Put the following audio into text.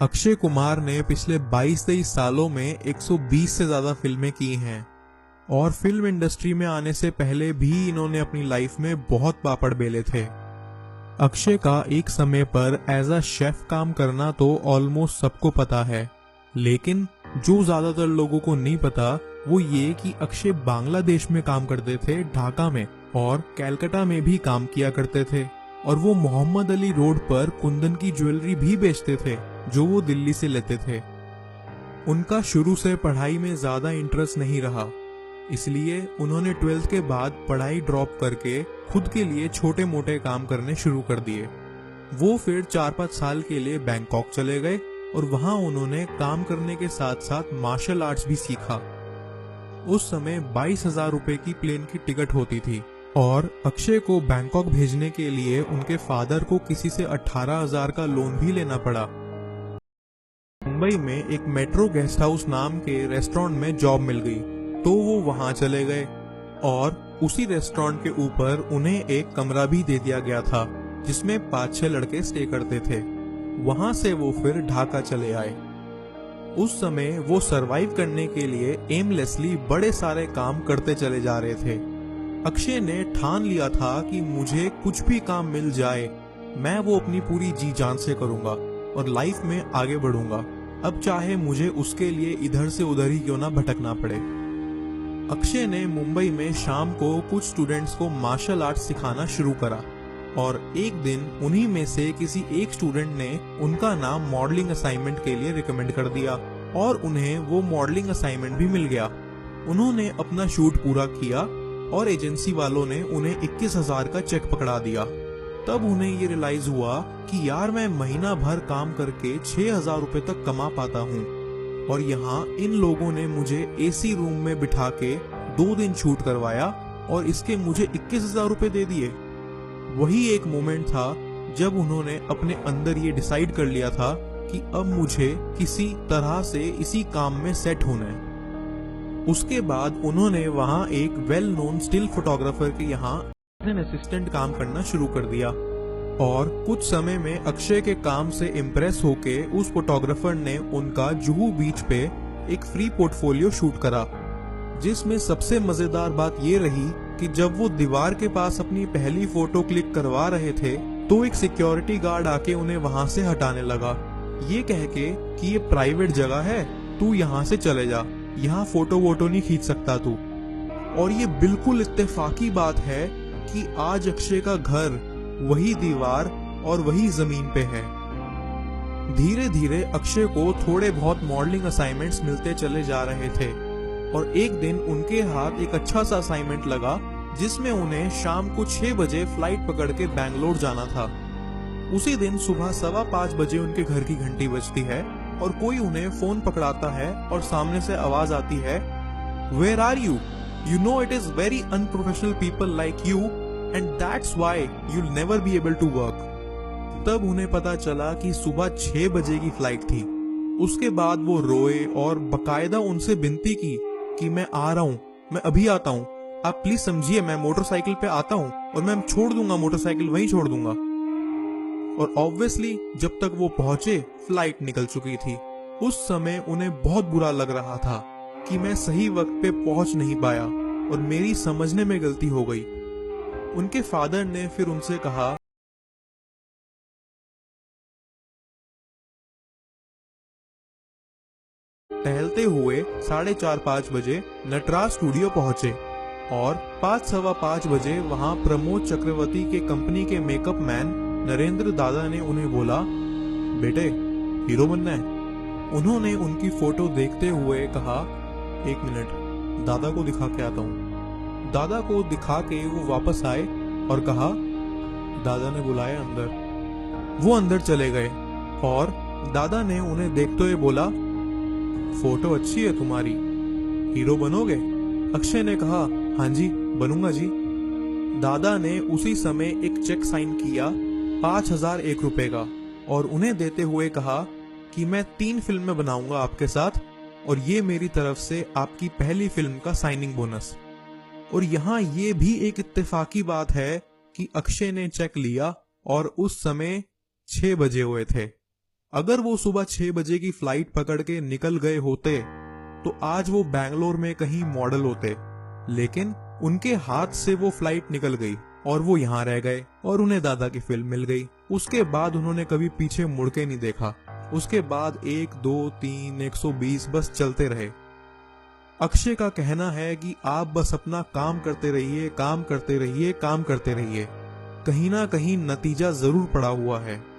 अक्षय कुमार ने पिछले 22-23 सालों में 120 से ज्यादा फिल्में की हैं और फिल्म इंडस्ट्री में आने से पहले भी इन्होंने अपनी लाइफ में बहुत पापड़ बेले थे। अक्षय का एक समय पर एज अ शेफ काम करना तो ऑलमोस्ट सबको पता है, लेकिन जो ज्यादातर लोगों को नहीं पता वो ये कि अक्षय बांग्लादेश में काम करते थे, ढाका में, और कलकत्ता में भी काम किया करते थे, और वो मोहम्मद अली रोड पर कुंदन की ज्वेलरी भी बेचते थे जो वो दिल्ली से लेते थे। उनका शुरू से पढ़ाई में ज्यादा इंटरेस्ट नहीं रहा, इसलिए उन्होंने 12th के बाद पढ़ाई ड्रॉप करके खुद के लिए छोटे मोटे काम करने शुरू कर दिए। वो फिर 4-5 साल के लिए बैंकॉक चले गए और वहां उन्होंने काम करने के साथ साथ मार्शल आर्ट्स भी सीखा। उस समय 22,000 रुपए की प्लेन की टिकट होती थी और अक्षय को बैंकॉक भेजने के लिए उनके फादर को किसी से 18,000 का लोन भी लेना पड़ा। मुंबई में एक मेट्रो गेस्ट हाउस नाम के रेस्टोरेंट में जॉब मिल गई तो वो वहां चले गए और उसी रेस्टोरेंट के ऊपर उन्हें एक कमरा भी दे दिया गया था जिसमें 5-6 लड़के स्टे करते थे। वहां से वो फिर ढाका चले आए। उस समय वो सरवाइव करने के लिए एमलेसली बड़े सारे काम करते चले जा रहे थे। अक्षय ने ठान लिया था कि मुझे कुछ भी काम मिल जाए, मैं वो अपनी पूरी जी जान से करूंगा और लाइफ में आगे बढ़ूंगा, अब चाहे मुझे उसके लिए इधर से उधर ही क्यों ना भटकना पड़े। अक्षय ने मुंबई में शाम को कुछ स्टूडेंट्स को मार्शल आर्ट सिखाना शुरू करा और एक दिन उन्हीं में से किसी एक स्टूडेंट ने उनका नाम मॉडलिंग असाइनमेंट के लिए रिकमेंड कर दिया और उन्हें वो मॉडलिंग असाइनमेंट भी मिल गया। उन्होंने अपना शूट पूरा किया और एजेंसी वालों ने उन्हें 21,000 का चेक पकड़ा दिया। तब उन्हें ये रियलाइज हुआ कि यार मैं महीना भर काम करके 6,000 रुपए तक कमा पाता हूँ और यहाँ इन लोगों ने मुझे एसी रूम में बिठा के 2 दिन शूट करवाया और इसके मुझे 21,000 रुपए दे दिए। वही एक मोमेंट था जब उन्होंने अपने अंदर ये डिसाइड कर लिया था कि अब मुझे किसी तरह से इसी काम में सेट होना है। उसके बाद उन्होंने वहां एक वेल नोन स्टिल फोटोग्राफर के यहाँ असिस्टेंट काम करना शुरू कर दिया और कुछ समय में अक्षय के काम से इम्प्रेस होके उस फोटोग्राफर ने उनका जुहू बीच पे एक फ्री पोर्टफोलियो शूट करा, जिसमें सबसे मजेदार बात ये रही कि जब वो दीवार के पास अपनी पहली फोटो क्लिक करवा रहे थे तो एक सिक्योरिटी गार्ड आके उन्हें वहां से हटाने लगा, ये कह के कि ये प्राइवेट जगह है, तू यहाँ से चले जा, यहाँ फोटो वोटो नहीं खींच सकता तू। और ये बिल्कुल इत्तेफाकी बात है कि आज अक्षय का घर वही दीवार और वही जमीन पे है। धीरे धीरे अक्षय को थोड़े बहुत मॉडलिंग असाइनमेंट्स मिलते चले जा रहे थे और एक दिन उनके हाथ एक अच्छा सा असाइनमेंट लगा जिसमें उन्हें शाम को 6 बजे फ्लाइट पकड़ के बैंगलोर जाना था। उसी दिन सुबह 5:15 बजे उनके घर की घंटी बजती है और कोई उन्हें फोन पकड़ाता है और सामने से आवाज आती है, where are you? You know it is very unprofessional people like you and that's why you'll never be able to work. तब उन्हें पता चला कि सुबह 6 बजे की फ्लाइट थी। उसके बाद वो रोए और बकायदा उनसे विनती की कि मैं आ रहा हूँ, मैं अभी आता हूँ, आप प्लीज समझिए, मैं मोटरसाइकिल पे आता हूँ और मैं छोड़ दूंगा मोटरसाइकिल, वहीं छोड़ दूंगा। और ऑब्वियसली जब तक वो पहुंचे फ्लाइट निकल चुकी थी। उस समय उन्हें बहुत बुरा लग रहा था कि मैं सही वक्त पे पहुंच नहीं पाया और मेरी समझने में गलती हो गई। उनके फादर ने फिर उनसे कहा, टहलते हुए 4:30-5 बजे नटराज स्टूडियो पहुंचे और 5:15 बजे वहां प्रमोद चक्रवर्ती के कंपनी के मेकअप मैन नरेंद्र दादा ने उन्हें बोला, बेटे हीरो बनना है। उन्होंने उनकी फोटो देखते हुए कहा, 1 मिनट, दादा को दिखा के आता हूँ। दादा को दिखा के वो वापस आए और कहा, दादा ने बुलाया अंदर। वो अंदर चले गए और दादा ने उन्हें देखते हुए बोला, फोटो अच्छी है तुम्हारी, हीरो बनोगे? अक्षय ने कहा, हाँ जी बनूंगा जी। दादा ने उसी समय एक चेक साइन किया 5,001 रुपए का और उन्हें देते हुए कहा कि मैं 3 फिल्में बनाऊंगा आपके साथ और ये मेरी तरफ से आपकी पहली फिल्म का साइनिंग बोनस। और यहाँ ये भी एक इत्तेफाकी बात है कि अक्षय ने चेक लिया और उस समय 6 बजे हुए थे। अगर वो सुबह 6 बजे की फ्लाइट पकड़ के निकल गए होते तो आज वो बैंगलोर में कहीं मॉडल होते, लेकिन उनके हाथ से वो फ्लाइट निकल गई और वो यहाँ रह गए और उन्हें दादा की फिल्म मिल गई। उसके बाद उन्होंने कभी पीछे मुड़ के नहीं देखा। उसके बाद 1, 2, 3, 120 बस चलते रहे। अक्षय का कहना है कि आप बस अपना काम करते रहिए, काम करते रहिए, काम करते रहिए, कहीं ना कहीं नतीजा जरूर पड़ा हुआ है।